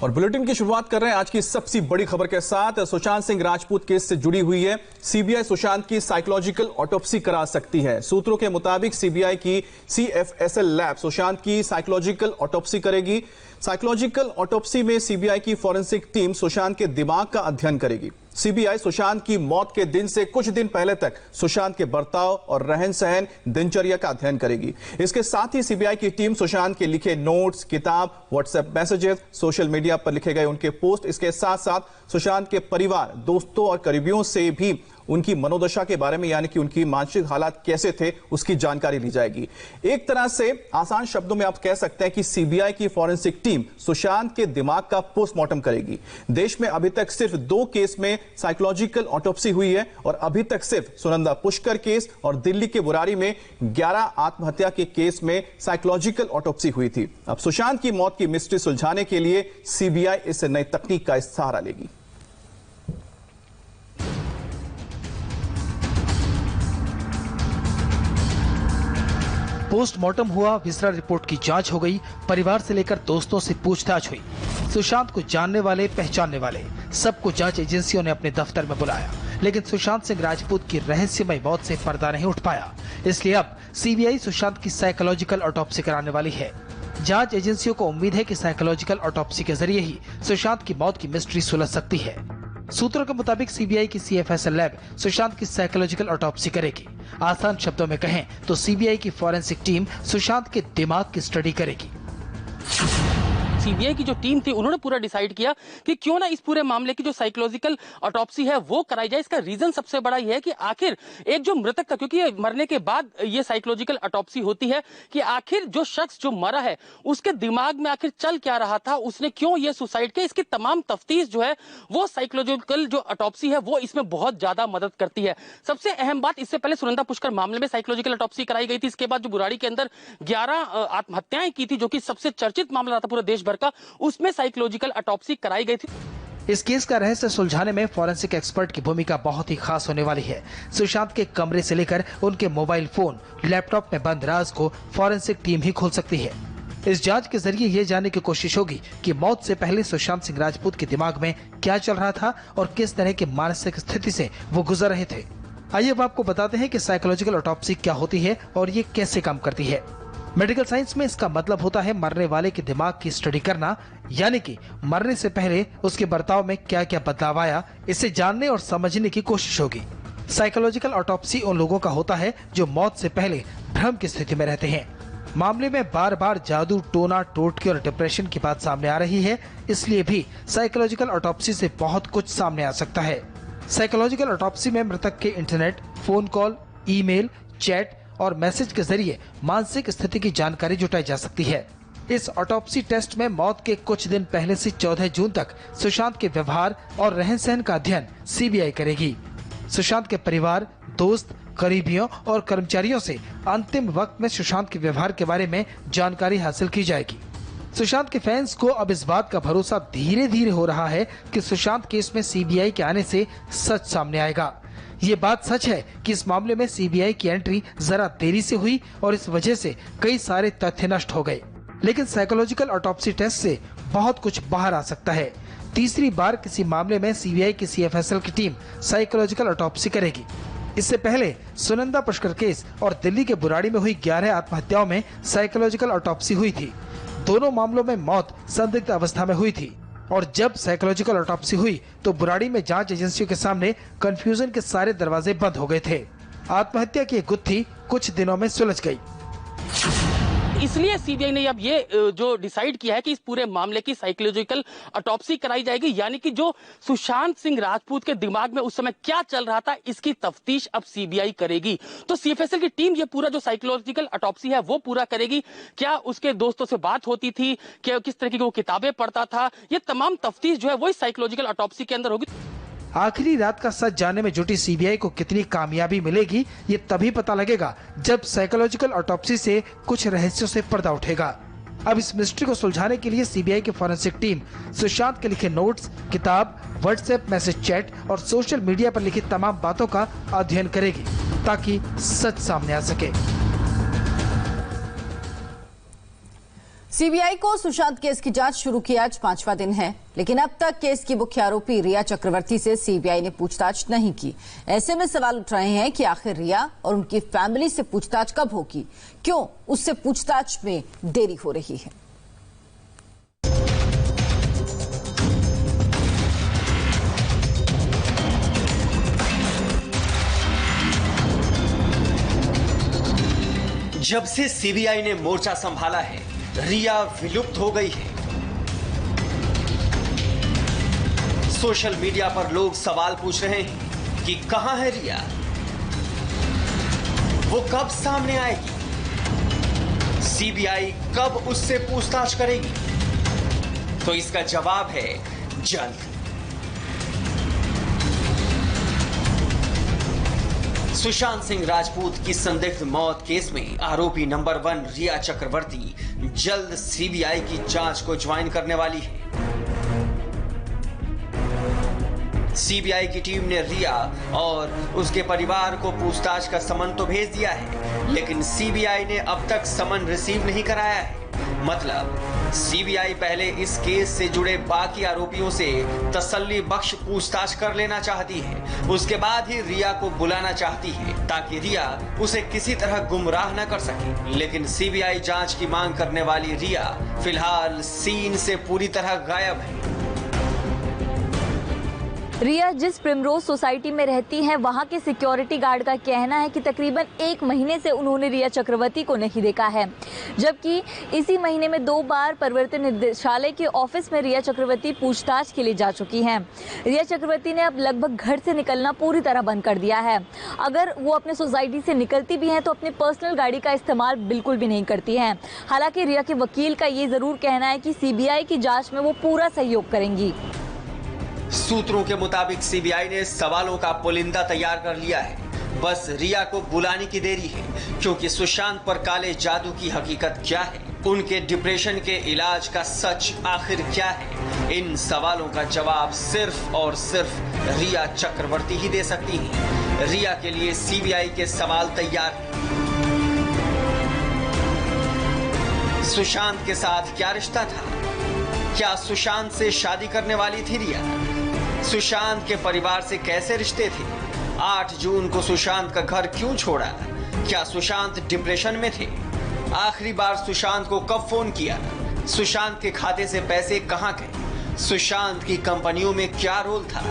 और बुलेटिन की शुरुआत कर रहे हैं आज की सबसे बड़ी खबर के साथ। सुशांत सिंह राजपूत केस से जुड़ी हुई है। सीबीआई सुशांत की साइकोलॉजिकल ऑटोप्सी करा सकती है। सूत्रों के मुताबिक सीबीआई की CFSL लैब सुशांत की साइकोलॉजिकल ऑटोप्सी करेगी। साइकोलॉजिकल ऑटोप्सी में सीबीआई की फॉरेंसिक टीम सुशांत के दिमाग का अध्ययन करेगी। सीबीआई सुशांत की मौत के दिन से कुछ दिन पहले तक सुशांत के बर्ताव और रहन सहन, दिनचर्या का अध्ययन करेगी। इसके साथ ही सीबीआई की टीम सुशांत के लिखे नोट्स, किताब, व्हाट्सएप मैसेजेस, सोशल मीडिया पर लिखे गए उनके पोस्ट, इसके साथ साथ सुशांत के परिवार, दोस्तों और करीबियों से भी उनकी मनोदशा के बारे में, यानी कि उनकी मानसिक हालात कैसे थे, उसकी जानकारी ली जाएगी। एक तरह से आसान शब्दों में आप कह सकते हैं कि सीबीआई की फॉरेंसिक टीम सुशांत के दिमाग का पोस्टमार्टम करेगी। देश में अभी तक सिर्फ 2 केस में साइकोलॉजिकल ऑटोप्सी हुई है और अभी तक सिर्फ सुनंदा पुष्कर केस और दिल्ली के बुराड़ी में 11 आत्महत्या के केस में साइकोलॉजिकल ऑटोप्सी हुई थी। अब सुशांत की मौत की मिस्ट्री सुलझाने के लिए सीबीआई इस नई तकनीक का सहारा लेगी। पोस्टमार्टम हुआ, विसरा रिपोर्ट की जांच हो गई, परिवार से लेकर दोस्तों से पूछताछ हुई। सुशांत को जानने वाले, पहचानने वाले सबको जांच एजेंसियों ने अपने दफ्तर में बुलाया, लेकिन सुशांत सिंह राजपूत की रहस्यमय मौत से पर्दा नहीं उठ पाया। इसलिए अब सीबीआई सुशांत की साइकोलॉजिकल ऑटोप्सी कराने वाली है। जांच एजेंसियों को उम्मीद है कि साइकोलॉजिकल ऑटोप्सी के जरिए ही सुशांत की मौत की मिस्ट्री सुलझ सकती है। सूत्रों के मुताबिक सीबीआई की CFSL लैब सुशांत की साइकोलॉजिकल ऑटोप्सी करेगी। आसान शब्दों में कहें तो सीबीआई की फॉरेंसिक टीम सुशांत के दिमाग की स्टडी करेगी। सीबीआई की जो टीम थी उन्होंने पूरा डिसाइड किया कि क्यों ना इस पूरे मामले की जो साइकोलॉजिकल ऑटोप्सी है वो कराई जाए। इसका रीजन सबसे बड़ा ये है कि आखिर एक जो मृतक था, क्योंकि ये मरने के बाद ये साइकोलॉजिकल ऑटोप्सी होती है कि आखिर जो शख्स जो मरा है उसके दिमाग में आखिर चल क्या रहा था, उसने क्यों ये सुसाइड किया, इसकी तमाम तफ्तीश जो है वो साइकोलॉजिकल जो ऑटोप्सी है वो इसमें बहुत ज्यादा मदद करती है। सबसे अहम बात, इससे पहले सुनंदा पुष्कर मामले में साइकोलॉजिकल ऑटोप्सी कराई गई थी। इसके बाद जो बुराड़ी के अंदर 11 आत्महत्याएं की थी, जो कि सबसे चर्चित मामला रहा था पूरे देश भर का, उसमें साइकोलॉजिकल ऑटोप्सी कराई गई थी। इस केस का रहस्य सुलझाने में फॉरेंसिक एक्सपर्ट की भूमिका बहुत ही खास होने वाली है। सुशांत के कमरे से लेकर उनके मोबाइल फोन, लैपटॉप में बंद राज को फॉरेंसिक टीम ही खोल सकती है। इस जांच के जरिए ये जानने की कोशिश होगी कि मौत से पहले सुशांत सिंह राजपूत के दिमाग में क्या चल रहा था और किस तरह की मानसिक स्थिति से वो गुजर रहे थे। आइए अब आपको बताते हैं कि साइकोलॉजिकल ऑटोप्सी क्या होती है और ये कैसे काम करती है। मेडिकल साइंस में इसका मतलब होता है मरने वाले के दिमाग की स्टडी करना, यानी कि मरने से पहले उसके बर्ताव में क्या क्या बदलाव आया, इसे जानने और समझने की कोशिश होगी। साइकोलॉजिकल ऑटोप्सी उन लोगों का होता है जो मौत से पहले भ्रम की स्थिति में रहते हैं। मामले में बार बार जादू, टोना, टोटके और डिप्रेशन की बात सामने आ रही है, इसलिए भी साइकोलॉजिकल ऑटोप्सी से बहुत कुछ सामने आ सकता है। साइकोलॉजिकल ऑटोप्सी में मृतक के internet, phone call, email, chat और मैसेज के जरिए मानसिक स्थिति की जानकारी जुटाई जा सकती है। इस ऑटोप्सी टेस्ट में मौत के कुछ दिन पहले से 14 जून तक सुशांत के व्यवहार और रहन सहन का अध्ययन सीबीआई करेगी। सुशांत के परिवार, दोस्त, करीबियों और कर्मचारियों से अंतिम वक्त में सुशांत के व्यवहार के बारे में जानकारी हासिल की जाएगी। सुशांत के फैंस को अब इस बात का भरोसा धीरे धीरे हो रहा है कि सुशांत केस में सीबीआई के आने से सच सामने आएगा। ये बात सच है कि इस मामले में सीबीआई की एंट्री जरा देरी से हुई और इस वजह से कई सारे तथ्य नष्ट हो गए, लेकिन साइकोलॉजिकल ऑटोप्सी टेस्ट से बहुत कुछ बाहर आ सकता है। तीसरी बार किसी मामले में सीबीआई की CFSL की टीम साइकोलॉजिकल ऑटोप्सी करेगी। इससे पहले सुनंदा पुष्कर केस और दिल्ली के बुराड़ी में हुई 11 आत्महत्याओं में साइकोलॉजिकल ऑटोप्सी हुई थी। दोनों मामलों में मौत संदिग्ध अवस्था में हुई थी और जब साइकोलॉजिकल ऑटोप्सी हुई तो बुराड़ी में जांच एजेंसियों के सामने कंफ्यूजन के सारे दरवाजे बंद हो गए थे। आत्महत्या की गुत्थी कुछ दिनों में सुलझ गई। इसलिए सीबीआई ने अब ये जो डिसाइड किया है कि इस पूरे मामले की साइकोलॉजिकल ऑटोप्सी कराई जाएगी, यानी कि जो सुशांत सिंह राजपूत के दिमाग में उस समय क्या चल रहा था इसकी तफ्तीश अब सीबीआई करेगी। तो CFSL की टीम ये पूरा जो साइकोलॉजिकल ऑटोप्सी है वो पूरा करेगी। क्या उसके दोस्तों से बात होती थी, क्या किस तरह की वो किताबें पढ़ता था, ये तमाम तफ्तीश जो है वो इस साइकोलॉजिकल ऑटोप्सी के अंदर होगी। आखिरी रात का सच जानने में जुटी सीबीआई को कितनी कामयाबी मिलेगी ये तभी पता लगेगा जब साइकोलॉजिकल ऑटोप्सी से कुछ रहस्यों से पर्दा उठेगा। अब इस मिस्ट्री को सुलझाने के लिए सीबीआई की फॉरेंसिक टीम सुशांत के लिखे नोट्स, किताब, व्हाट्सएप मैसेज, चैट और सोशल मीडिया पर लिखी तमाम बातों का अध्ययन करेगी ताकि सच सामने आ सके। सीबीआई को सुशांत केस की जांच शुरू की आज 5वां दिन है, लेकिन अब तक केस की मुख्य आरोपी रिया चक्रवर्ती से सीबीआई ने पूछताछ नहीं की। ऐसे में सवाल उठ रहे हैं कि आखिर रिया और उनकी फैमिली से पूछताछ कब होगी, क्यों उससे पूछताछ में देरी हो रही है। जब से सीबीआई ने मोर्चा संभाला है, रिया विलुप्त हो गई है। सोशल मीडिया पर लोग सवाल पूछ रहे हैं कि कहां है रिया, वो कब सामने आएगी, सीबीआई कब उससे पूछताछ करेगी। तो इसका जवाब है जल्द। सुशांत सिंह राजपूत की संदिग्ध मौत केस में आरोपी नंबर 1 रिया चक्रवर्ती जल्द सीबीआई की जांच को ज्वाइन करने वाली है। सीबीआई की टीम ने रिया और उसके परिवार को पूछताछ का समन तो भेज दिया है, लेकिन सीबीआई ने अब तक समन रिसीव नहीं कराया है। मतलब सीबीआई पहले इस केस से जुड़े बाकी आरोपियों से तसल्ली बख्श पूछताछ कर लेना चाहती है, उसके बाद ही रिया को बुलाना चाहती है ताकि रिया उसे किसी तरह गुमराह न कर सके। लेकिन सीबीआई जांच की मांग करने वाली रिया फिलहाल सीन से पूरी तरह गायब है। रिया जिस प्रिमरोज सोसाइटी में रहती हैं, वहां के सिक्योरिटी गार्ड का कहना है कि तकरीबन 1 महीने से उन्होंने रिया चक्रवर्ती को नहीं देखा है, जबकि इसी महीने में 2 बार प्रवर्तन निदेशालय के ऑफिस में रिया चक्रवर्ती पूछताछ के लिए जा चुकी हैं। रिया चक्रवर्ती ने अब लगभग घर से निकलना पूरी तरह बंद कर दिया है। अगर वो अपने सोसाइटी से निकलती भी हैं तो अपनी पर्सनल गाड़ी का इस्तेमाल बिल्कुल भी नहीं करती हैं। हालांकि रिया के वकील का ये जरूर कहना है कि सीबीआई की जाँच में वो पूरा सहयोग करेंगी। सूत्रों के मुताबिक सीबीआई ने सवालों का पुलिंदा तैयार कर लिया है, बस रिया को बुलाने की देरी है, क्योंकि सुशांत पर काले जादू की हकीकत क्या है, उनके डिप्रेशन के इलाज का सच आखिर क्या है, इन सवालों का जवाब सिर्फ और सिर्फ रिया चक्रवर्ती ही दे सकती है। रिया के लिए सीबीआई के सवाल तैयार हैं। सुशांत के साथ क्या रिश्ता था? क्या सुशांत से शादी करने वाली थी रिया? सुशांत के परिवार से कैसे रिश्ते थे? 8 जून को सुशांत का घर क्यों छोड़ा? क्या सुशांत डिप्रेशन में थे? आखिरी बार सुशांत को कब फोन किया? सुशांत के खाते से पैसे कहां गए? सुशांत की कंपनियों में क्या रोल था?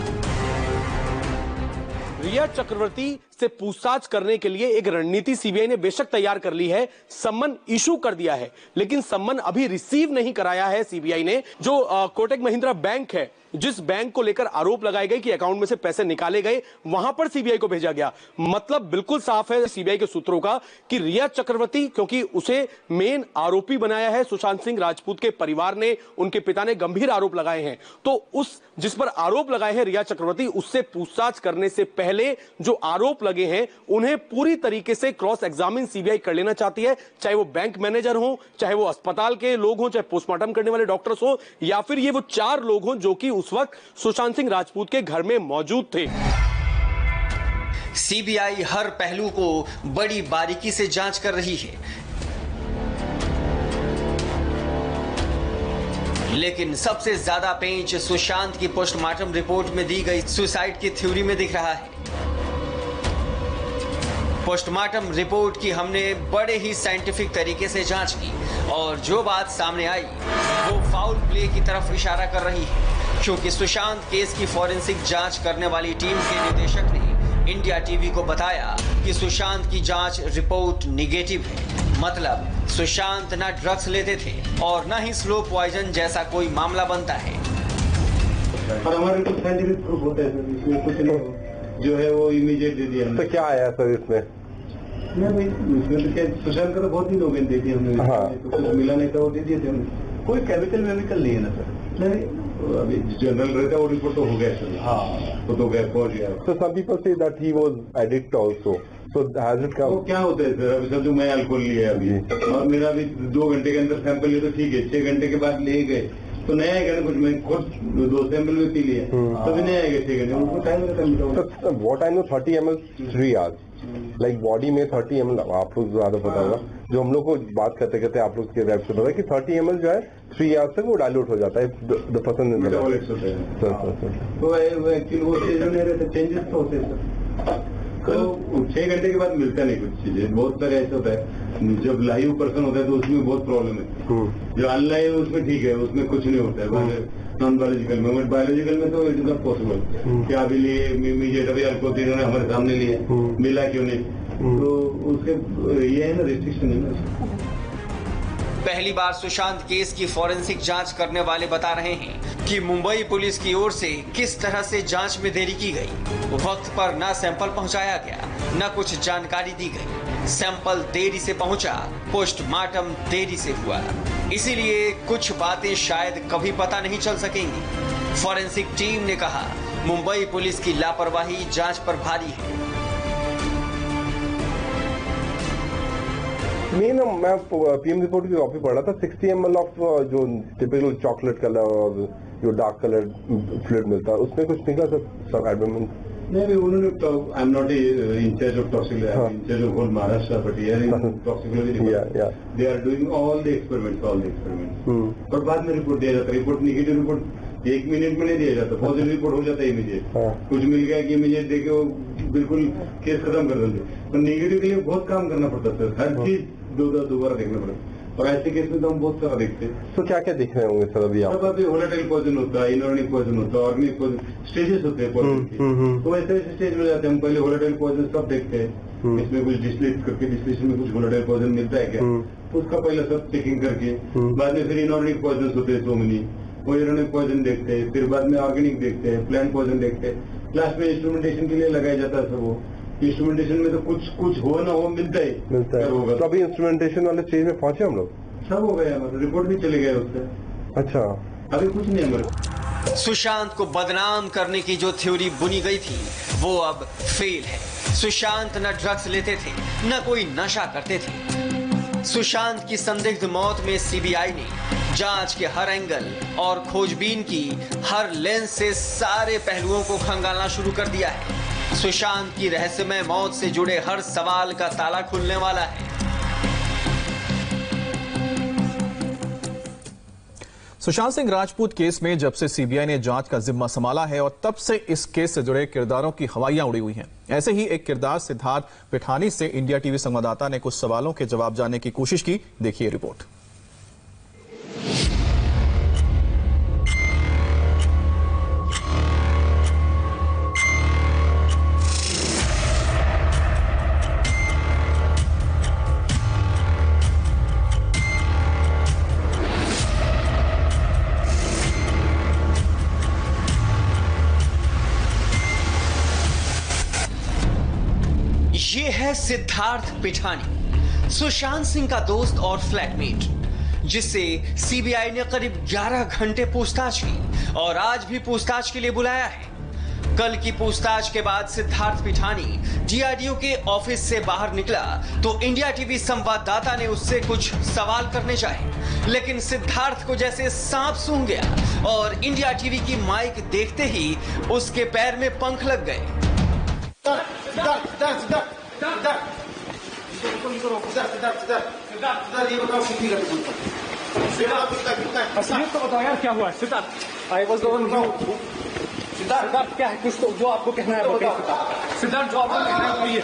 रिया चक्रवर्ती से पूछताछ करने के लिए एक रणनीति सीबीआई ने बेशक तैयार कर ली है, सम्मन इशू कर दिया है, लेकिन सम्मन अभी रिसीव नहीं कराया है सीबीआई ने। जो कोटक महिंद्रा बैंक है, जिस बैंक को लेकर आरोप लगाए गए कि अकाउंट में से पैसे निकाले गए, वहां पर सीबीआई को भेजा गया। मतलब बिल्कुल साफ है सीबीआई के सूत्रों का कि रिया चक्रवर्ती, क्योंकि उसे मेन आरोपी बनाया है सुशांत सिंह राजपूत के परिवार ने, उनके पिता ने गंभीर आरोप लगाए हैं, तो उस जिस पर आरोप लगाए हैं रिया चक्रवर्ती, उससे पूछताछ करने से पहले जो आरोप लगे हैं उन्हें पूरी तरीके से क्रॉस एग्जामिन सीबीआई कर लेना चाहती है, चाहे वो बैंक मैनेजर हो, चाहे वो अस्पताल के लोग हों, चाहे पोस्टमार्टम करने वाले डॉक्टर्स हो, या फिर ये वो 4 लोग हों जो कि उस वक्त सुशांत सिंह राजपूत के घर में मौजूद थे। सीबीआई हर पहलू को बड़ी बारीकी से जांच कर रही है, लेकिन सबसे ज्यादा पेंच सुशांत की पोस्टमार्टम रिपोर्ट में दी गई सुसाइड की थ्योरी में दिख रहा है। पोस्टमार्टम रिपोर्ट की हमने बड़े ही साइंटिफिक तरीके से जांच की और जो बात सामने आई वो फाउल प्ले की तरफ इशारा कर रही है, क्योंकि सुशांत केस की फॉरेंसिक जांच करने वाली टीम के निदेशक ने इंडिया टीवी को बताया कि सुशांत की जांच रिपोर्ट निगेटिव है। मतलब सुशांत ना ड्रग्स लेते थे और ना ही स्लो पॉइजन जैसा कोई मामला बनता है। और हमारे कुछ साइंटिफिक प्रूफ होता है सर, इसमें कुछ नहीं जो है वो इमीडिएट दे दिया। तो क्या आया सर इसमें? नहीं भाई, इसमें तो क्या सुशांत का बहुत ही लोग दे दिए हमने। हाँ। तो कुछ मिला नहीं था, वो दे दिए थे हमने। कोई केमिकल वेमिकल नहीं है ना सर? नहीं, अभी जनरल रहता है वो रिपोर्ट तो हो गया सर। हाँ, तो गया पहुंच गया। तो some people say that he was addict also, so has it come? क्या होता है सर, अभी समझो मैं अल्कोहल लिया अभी और मेरा भी 2 घंटे के अंदर सैंपल लिया तो ठीक है, 6 घंटे के बाद ले गए तो नया आएगा ना कुछ। मैं खुद 2 सैंपल में पी लिया तभी नहीं आएगा 6 घंटे, उनको टाइम लगता है। What I know 30 ml 3 hours, like body में 30 ml आपको ज्यादा पता होगा, जो हम लोग को बात करते करते आप लोग के रैप सुन रहा है कि 30 ml जो है 3 आवर्स से वो डाइल्यूट हो जाता है द पर्सन तो एक्चुअली वो चीजें नहीं रहते, चेंजेस तो होते हैं सर। तो 6 घंटे के बाद मिलता नहीं कुछ चीजें, बहुत सारे ऐसे होता है। जब लाइव पर्सन होता है तो उसमें बहुत प्रॉब्लम है, जो अनलाइव उसमें ठीक है, उसमें कुछ नहीं होता है नॉन बायोलॉजिकल में। बट बायोलॉजिकल में तो इट इज नॉट पॉसिबल कि अभी लिए इमीडिएट अभी अल्कोहल इन्होंने हमारे सामने लिए, मिला क्यों नहीं, तो उसके ये है ना रिस्ट्रिक्शन है ना। पहली बार सुशांत केस की फॉरेंसिक जांच करने वाले बता रहे हैं कि मुंबई पुलिस की ओर से किस तरह से जांच में देरी की गई। वक्त पर न सैंपल पहुंचाया गया, न कुछ जानकारी दी गई। सैंपल देरी से पहुंचा, पोस्टमार्टम देरी से हुआ, इसीलिए कुछ बातें शायद कभी पता नहीं चल सकेंगी। फॉरेंसिक टीम ने कहा मुंबई पुलिस की लापरवाही जांच पर भारी है। नहीं ना, मैं पीएम रिपोर्ट की कॉपी पढ़ रहा था। 60 ml ऑफ जो टिपिकल चॉकलेट कलर और जो डार्क कलर फ्लूइड मिलता है उसमें कुछ निकला सर एडमिट? नहीं, उन्होंने I am not incharge of toxicology, incharge of whole Maharashtra, but here in toxicology they are doing all the experiments. और बाद में रिपोर्ट दिया जाता है। रिपोर्ट नेगेटिव रिपोर्ट 1 मिनट में नहीं दिया जाता, पॉजिटिव रिपोर्ट हो जाता है इमीडिएट। कुछ मिल गया कि इमीडिएट देके वो बिल्कुल केस खत्म कर देते। तो नेगेटिव के लिए बहुत काम करना पड़ता है, हर चीज दोबारा देखना पड़ता। और ऐसे केस में तो हम बहुत सारा देखते हैं। तो क्या क्या देख रहे होंगे सर अभी आप? अभी वोलेटाइल पॉइजन होता है, इनऑर्गेनिक पॉइजन होता है, ऑर्गेनिक पॉइजन, स्टेजेस होते हैं पॉइजन के। तो ऐसे स्टेज में जाते हैं हम। पहले वोलेटाइल पॉइजन सब देखते हैं, इसमें कुछ डिस्लेट करके डिस्लेशन में कुछ वोलेटाइल पॉइजन मिलता है क्या, तो उसका पहले सब चेकिंग करके बाद में फिर इनऑर्गेनिक पॉइजन होते हैं, सोमनी वो इनऑर्गेनिक पॉइजन देखते हैं, फिर बाद में ऑर्गेनिक देखते हैं, प्लांट पॉइजन देखते हैं। लास्ट में इंस्ट्रूमेंटेशन के लिए लगाया जाता है सब। वो इंस्ट्रूमेंटेशन में तो कुछ हो ना हो मिलता है होगा। तो अभी इंस्ट्रूमेंटेशन वाले स्टेज में पहुंचे हम लोग? सब हो गया, मतलब रिपोर्ट भी चले गए उससे। अच्छा, अभी कुछ नहीं हमारे। सुशांत को बदनाम करने की जो थ्योरी बुनी गई थी वो अब फेल है। सुशांत न ड्रग्स लेते थे, न कोई नशा करते थे। सुशांत की संदिग्ध मौत में सीबीआई ने जांच के हर एंगल और खोजबीन की हर लेंस से सारे पहलुओं को खंगालना शुरू कर दिया है। सुशांत की रहस्यमय मौत से जुड़े हर सवाल का ताला खुलने वाला है। सुशांत सिंह राजपूत केस में जब से सीबीआई ने जांच का जिम्मा संभाला है और तब से इस केस से जुड़े किरदारों की हवाइयां उड़ी हुई हैं। ऐसे ही एक किरदार सिद्धार्थ पिठानी से इंडिया टीवी संवाददाता ने कुछ सवालों के जवाब जानने की कोशिश की। देखिए रिपोर्ट। ये है सिद्धार्थ पिठानी, सुशांत सिंह का दोस्त और फ्लैटमेट, जिससे सीबीआई ने करीब 11 घंटे पूछताछ की और आज भी पूछताछ के लिए बुलाया है। कल की पूछताछ के बाद सिद्धार्थ पिठानी डीआरडीओ के ऑफिस से बाहर निकला तो इंडिया टीवी संवाददाता ने उससे कुछ सवाल करने चाहे, लेकिन सिद्धार्थ को जैसे सांप सूंघ गया और इंडिया टीवी की माइक देखते ही उसके पैर में पंख लग गए। तो बताओ यार क्या हुआ? Siddharth, I was the one who Siddharth क्या है? कुछ तो जो आपको कहना है वो कहिए। सिद्धार्थ जो आपको कहना है कहिए।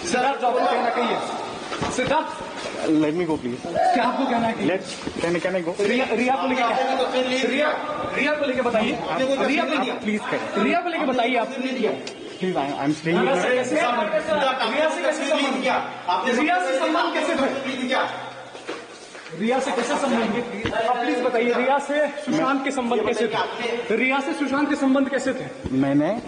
सिद्धार्थ जो आपको कहना कहिए। Siddharth, let me go please. क्या आपको कहना है? लेट्स कैन आई गो? रिया को लेके रिया को लेके बताइए। रिया को लेके प्लीज करिए। रिया को लेके बताइए आप please. I am staying. Riya से कैसे संबंध किया? रिया से संबंध कैसे थे? रिया से कैसे संबंध थे? आप प्लीज बताइए। रिया से सुशांत के संबंध कैसे थे? रिया से सुशांत के संबंध कैसे थे? मैंने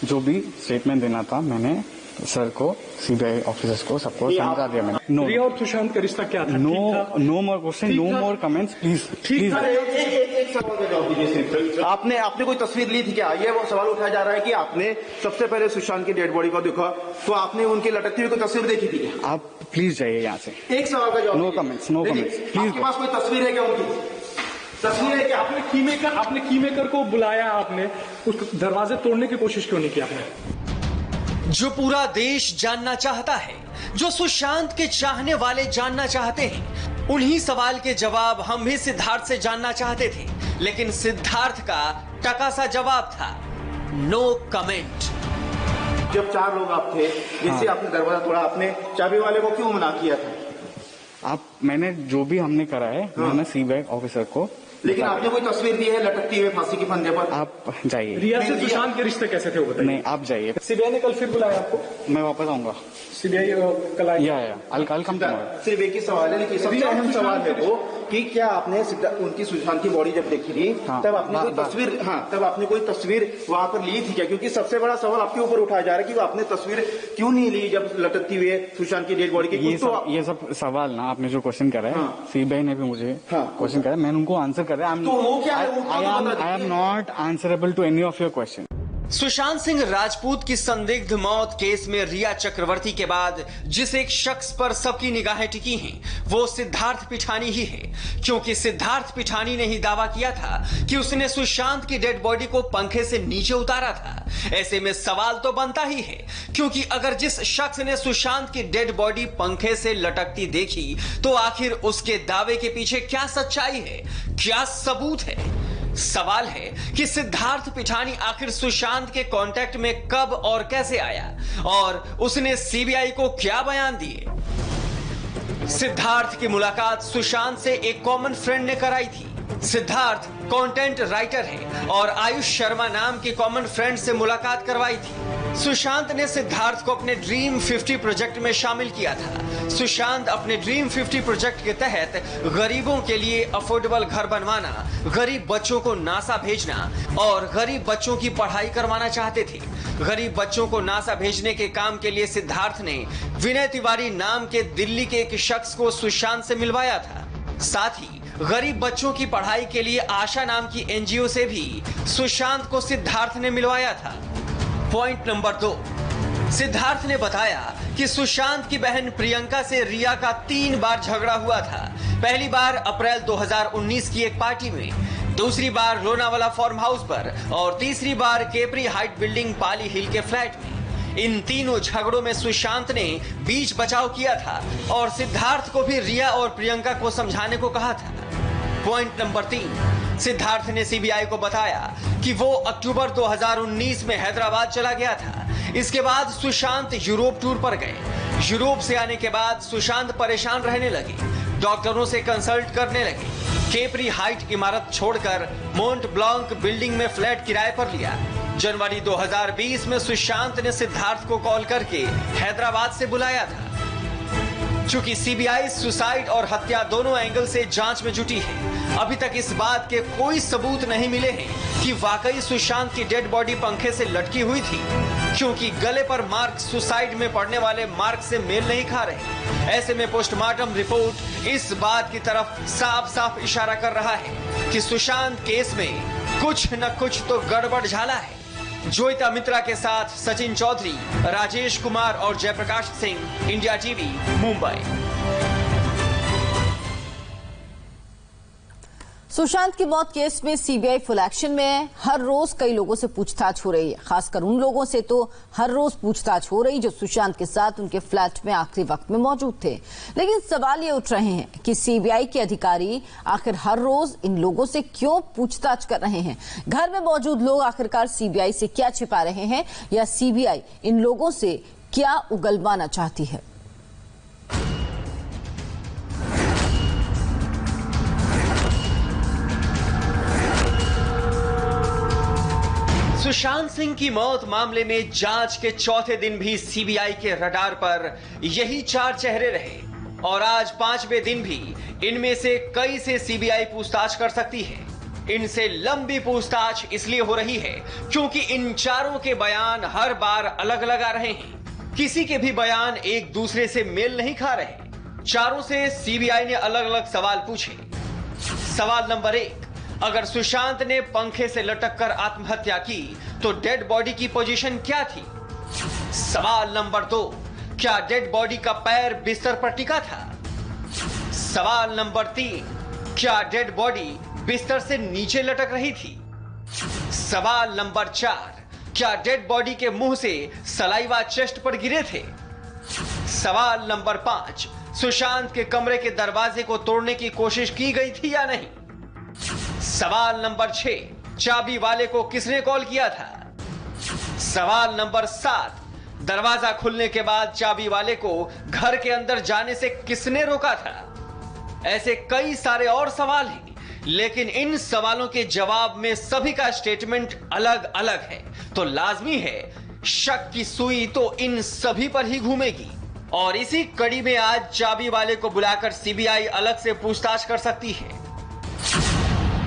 जो भी स्टेटमेंट देना था मैंने सर को, सीबीआई ऑफिसर्स को, सबको समझा दिया मैंने। रिया और सुशांत का रिश्ता क्या था? No more question, no more comments please. ठीक है। एक सवाल का जवाब दीजिए। आपने कोई तस्वीर ली थी क्या? ये वो सवाल उठाया जा रहा है कि आपने सबसे पहले सुशांत की डेड बॉडी को देखा तो आपने उनकी लटकती हुई कोई तस्वीर देखी थी क्या? आप प्लीज जाइए यहाँ से। एक सवाल का जवाब। No comments, no comments please. आपके पास कोई तस्वीर है क्या उनकी? तस्वीर है क्या? आपने की मेकर को बुलाया, आपने उस दरवाजे तोड़ने की कोशिश क्यों नहीं की आपने? जो पूरा देश जानना चाहता है, जो सुशांत के चाहने वाले जानना चाहते हैं, उन्हीं सवाल के जवाब हम भी सिद्धार्थ से जानना चाहते थे, लेकिन सिद्धार्थ का टका सा जवाब था, नो कमेंट। जब 4 लोग आप थे, जिससे आपने दरवाजा तोड़ा, आपने चाबी वाले को क्यों मना किया था? मैंने जो भी हमने करा है, मैंने सीबीआई ऑफिसर को, लेकिन आपने कोई तस्वीर दी है लटकती हुए फांसी के फंदे पर? आप जाइए। रिया से सुशांत के रिश्ते कैसे थे वो बताइए। नहीं, आप जाइए। सीबीआई ने कल फिर बुलाया आपको? मैं वापस आऊंगा। सीबीआई कल आएगी? कल कम सिर्फ एक ही सवाल है, लेकिन सबसे अहम सवाल है वो कि क्या आपने उनकी सुशांत की बॉडी जब देखी थी, तब आपने कोई तस्वीर वहां पर ली थी क्या? क्योंकि सबसे बड़ा सवाल आपके ऊपर उठाया जा रहा है कि आपने तस्वीर क्यों नहीं ली जब लटकती हुए सुशांत की डेड बॉडी की? ये सब सवाल ना आपने जो क्वेश्चन करा है, सीबीआई ने भी मुझे क्वेश्चन करा, मैंने उनको आंसर करा। I am not answerable to any of your question. Sushant Singh Rajput की संदिग्ध मौत केस में रिया चक्रवर्ती के बाद जिस एक शख्स पर सबकी निगाहें टिकी हैं, वो सिद्धार्थ पिठानी ही है, क्योंकि सिद्धार्थ पिठानी ने ही दावा किया था कि उसने सुशांत की डेड बॉडी को पंखे से नीचे उतारा था। ऐसे में सवाल तो बनता ही है, क्योंकि अगर जिस शख्स ने सुशांत की डेड बॉडी पंखे से लटकती देखी, तो आखिर उसके दावे के पीछे क्या सच्चाई है, क्या सबूत है? सवाल है कि सिद्धार्थ पिठानी आखिर सुशांत के कांटेक्ट में कब और कैसे आया, और उसने सीबीआई को क्या बयान दिए। सिद्धार्थ की मुलाकात सुशांत से एक कॉमन फ्रेंड ने कराई थी। सिद्धार्थ कंटेंट राइटर है और आयुष शर्मा नाम के कॉमन फ्रेंड से मुलाकात करवाई थी। सुशांत ने सिद्धार्थ को अपने ड्रीम 50 प्रोजेक्ट में शामिल किया था। सुशांत अपने ड्रीम 50 प्रोजेक्ट के तहत गरीबों के लिए अफोर्डेबल घर बनवाना, गरीब बच्चों को नासा भेजना और गरीब बच्चों की पढ़ाई करवाना चाहते थे। गरीब बच्चों को नासा भेजने के काम के लिए सिद्धार्थ ने विनय तिवारी नाम के दिल्ली के एक शख्स को सुशांत से मिलवाया था। साथ ही गरीब बच्चों की पढ़ाई के लिए आशा नाम की एनजीओ से भी सुशांत को सिद्धार्थ ने मिलवाया था। पॉइंट नंबर 2, सिद्धार्थ ने बताया कि सुशांत की बहन प्रियंका से रिया का 3 बार झगड़ा हुआ था। पहली बार अप्रैल 2019 की एक पार्टी में, दूसरी बार लोनावाला फार्म हाउस पर और तीसरी बार केपरी हाइट बिल्डिंग पाली हिल के फ्लैट में। इन तीनों झगड़ों में सुशांत ने बीच बचाव किया था और सिद्धार्थ को भी रिया और प्रियंका को समझाने को कहा था। पॉइंट नंबर 3, सिद्धार्थ ने सीबीआई को बताया कि वो अक्टूबर 2019 में हैदराबाद चला गया था। इसके बाद सुशांत यूरोप टूर पर गए। यूरोप से आने के बाद सुशांत परेशान रहने लगे, डॉक्टरों से कंसल्ट करने लगे। केपरी हाइट इमारत छोड़कर मोंट ब्लांक बिल्डिंग में फ्लैट किराए पर लिया। जनवरी 2020 में सुशांत ने सिद्धार्थ को कॉल करके हैदराबाद से बुलाया था। चूंकि सीबीआई सुसाइड और हत्या दोनों एंगल से जांच में जुटी है, अभी तक इस बात के कोई सबूत नहीं मिले हैं कि वाकई सुशांत की डेड बॉडी पंखे से लटकी हुई थी, क्योंकि गले पर मार्क सुसाइड में पड़ने वाले मार्क से मेल नहीं खा रहे। ऐसे में पोस्टमार्टम रिपोर्ट इस बात की तरफ साफ साफ इशारा कर रहा है कि सुशांत केस में कुछ न कुछ तो गड़बड़ झाला है। ज्योतिता मित्रा के साथ सचिन चौधरी, राजेश कुमार और जयप्रकाश सिंह, इंडिया टीवी, मुंबई। सुशांत की मौत केस में सीबीआई फुल एक्शन में है। हर रोज कई लोगों से पूछताछ हो रही है, खासकर उन लोगों से तो हर रोज पूछताछ हो रही जो सुशांत के साथ उनके फ्लैट में आखिरी वक्त में मौजूद थे। लेकिन सवाल ये उठ रहे हैं कि सीबीआई के अधिकारी आखिर हर रोज इन लोगों से क्यों पूछताछ कर रहे हैं? घर में मौजूद लोग आखिरकार सीबीआई से क्या छिपा रहे हैं, या सीबीआई इन लोगों से क्या उगलवाना चाहती है? सुशांत सिंह की मौत मामले में जांच के चौथे दिन भी सीबीआई के रडार पर यही 4 चेहरे रहे और आज 5वें दिन भी इनमें से कई से सीबीआई पूछताछ कर सकती है। इनसे लंबी पूछताछ इसलिए हो रही है क्योंकि इन चारों के बयान हर बार अलग अलग आ रहे हैं। किसी के भी बयान एक दूसरे से मेल नहीं खा रहे। चारों से सीबीआई ने अलग अलग सवाल पूछे। सवाल नंबर 1, अगर सुशांत ने पंखे से लटककर आत्महत्या की तो डेड बॉडी की पोजीशन क्या थी? सवाल नंबर 2, क्या डेड बॉडी का पैर बिस्तर पर टिका था? सवाल नंबर 3, क्या डेड बॉडी बिस्तर से नीचे लटक रही थी? सवाल नंबर 4, क्या डेड बॉडी के मुंह से सलाइवा चेस्ट पर गिरे थे? सवाल नंबर 5, सुशांत के कमरे के दरवाजे को तोड़ने की कोशिश की गई थी या नहीं? सवाल नंबर 6, चाबी वाले को किसने कॉल किया था? सवाल नंबर 7, दरवाजा खुलने के बाद चाबी वाले को घर के अंदर जाने से किसने रोका था? ऐसे कई सारे और सवाल हैं, लेकिन इन सवालों के जवाब में सभी का स्टेटमेंट अलग अलग है, तो लाजमी है शक की सुई तो इन सभी पर ही घूमेगी। और इसी कड़ी में आज चाबी वाले को बुलाकर सीबीआई अलग से पूछताछ कर सकती है।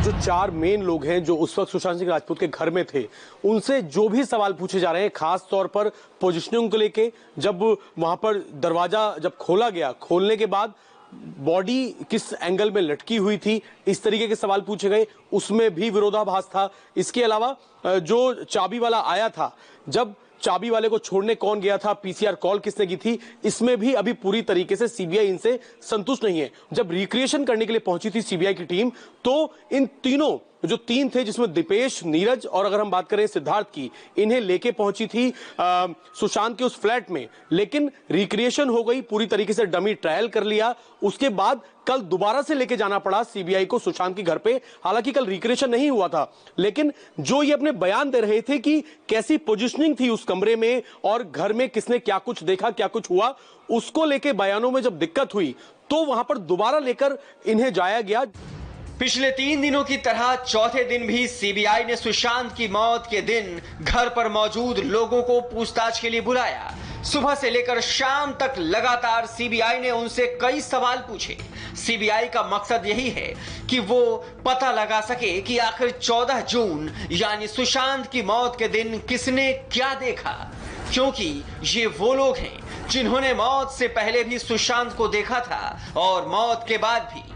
जो 4 मेन लोग हैं जो उस वक्त सुशांत सिंह राजपूत के घर में थे, उनसे जो भी सवाल पूछे जा रहे हैं, खास तौर पर पोजीशनिंग को लेके, जब वहां पर दरवाजा जब खोला गया, खोलने के बाद बॉडी किस एंगल में लटकी हुई थी, इस तरीके के सवाल पूछे गए, उसमें भी विरोधाभास था। इसके अलावा जो चाबी वाला आया था, जब चाबी वाले को छोड़ने कौन गया था, पीसीआर कॉल किसने की थी, इसमें भी अभी पूरी तरीके से सीबीआई इनसे संतुष्ट नहीं है। जब रिक्रिएशन करने के लिए पहुंची थी सीबीआई की टीम, तो इन तीनों जो 3 थे, जिसमें दीपेश, नीरज और अगर हम बात करें सिद्धार्थ की, इन्हें लेके पहुंची थी सुशांत के उस फ्लैट में, लेकिन रिक्रिएशन हो गई, पूरी तरीके से डमी ट्रायल कर लिया। उसके बाद कल दोबारा से लेके जाना पड़ा सीबीआई को सुशांत के घर पे। हालांकि कल रिक्रिएशन नहीं हुआ था, लेकिन जो ये अपने बयान दे रहे थे कि कैसी पोजीशनिंग थी उस कमरे में और घर में किसने क्या कुछ देखा, क्या कुछ हुआ, उसको लेके बयानों में जब दिक्कत हुई तो वहां पर दोबारा लेकर इन्हें जाया गया। पिछले 3 दिनों की तरह चौथे दिन भी सीबीआई ने सुशांत की मौत के दिन घर पर मौजूद लोगों को पूछताछ के लिए बुलाया। सुबह से लेकर शाम तक लगातार सीबीआई ने उनसे कई सवाल पूछे। सीबीआई का मकसद यही है कि वो पता लगा सके कि आखिर 14 जून यानी सुशांत की मौत के दिन किसने क्या देखा, क्योंकि ये वो लोग हैं जिन्होंने मौत से पहले भी सुशांत को देखा था और मौत के बाद भी।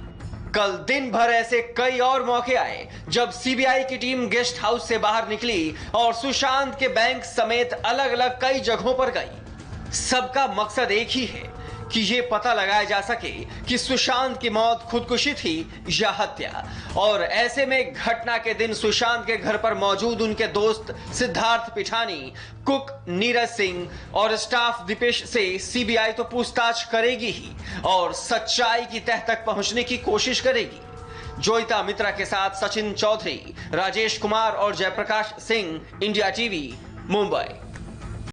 कल दिन भर ऐसे कई और मौके आए जब सीबीआई की टीम गेस्ट हाउस से बाहर निकली और सुशांत के बैंक समेत अलग अलग कई जगहों पर गई। सबका मकसद एक ही है कि ये पता लगाया जा सके कि सुशांत की मौत खुदकुशी थी या हत्या। और ऐसे में घटना के दिन सुशांत के घर पर मौजूद उनके दोस्त सिद्धार्थ पिठानी, कुक नीरज सिंह और स्टाफ दीपेश से सीबीआई तो पूछताछ करेगी ही और सच्चाई की तह तक पहुंचने की कोशिश करेगी। जोईता मित्रा के साथ सचिन चौधरी, राजेश कुमार और जयप्रकाश सिंह, इंडिया टीवी, मुंबई।